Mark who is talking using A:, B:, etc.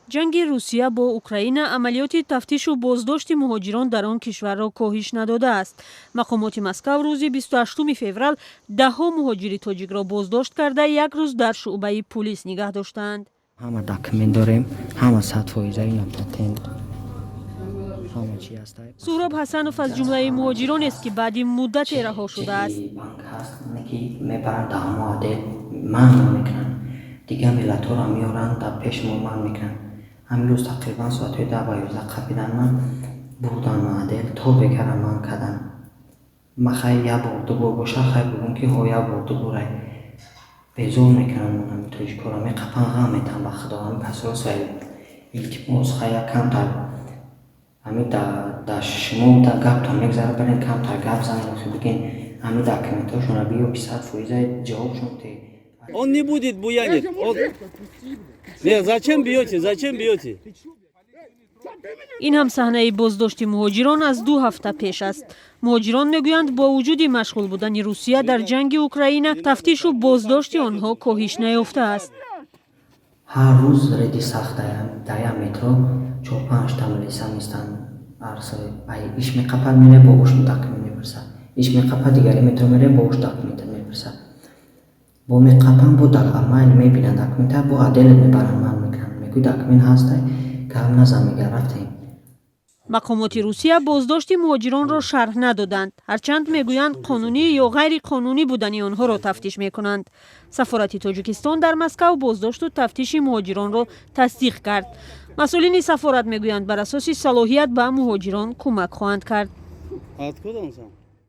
A: جنگ روسیه با اوکراین عملیات تفتیش و بازداشت مهاجران در آن کشور را کاهش نداده است. مقامات مسکو روز 28 فوریه ده‌ها مهاجر تاجیک را بازداشت کرده یک روز در شعبه پلیس نگه داشتند.
B: همه داکومنت داریم، همه 100% اینا پاتنت.
A: سهراب حسنوف از جمله مهاجران است که بعد مدت رها شده است.
B: دیگه ملت ها را میارن در پیش ما میکنن. همین روز تقریبا ساعت 10 و 11 قبیدن من بردن معدل تا بکرم من کردن. من خیلی یا برده باشه خیلی بگم که ها یا برده برای بیزور میکنن من تویش کارم قپن غم میتن و خدا همین پس راست ولی التماس خیلی کمتر همین در شما در گپ تا میگذاره برین کمتر گپ زنید بگین همین داکومنتاشون رو بیو 100% جوابشون تی.
C: Он не будет буянить. Нет, зачем бьете? Зачем бьете?
A: این هم صحنه بازداشت مهاجران از 2 هفته پیش است. مهاجران میگویند با وجود مشغول بودن روسیه در جنگ اوکراین تفتیش و بازداشت آنها کاهش نیافته است.
B: هر روز ردی سخته در مترو 4-5 تا ملیسا میستن ارسای ایش میقپد میره با اوش داکومنت میپرسه. ایش میقپد دیگری مترو میره با اوش داکومنت میپرسه. با میقپن با داکومنت میبینن داکومنت با عدل میبرن من میکنن میگو داکومنت هسته که هم نزن میگه رفتیم.
A: مقامات روسیه بازداشت مهاجران را شرح ندادند، هرچند میگویند قانونی یا غیر قانونی بودن آنها را تفتیش میکنند. سفارت تاجیکستان در مسکو بازداشت و تفتیش مهاجران را تصدیق کرد. مسئولین سفارت میگویند بر اساس صلاحیت به مهاجران کمک خواهند کرد.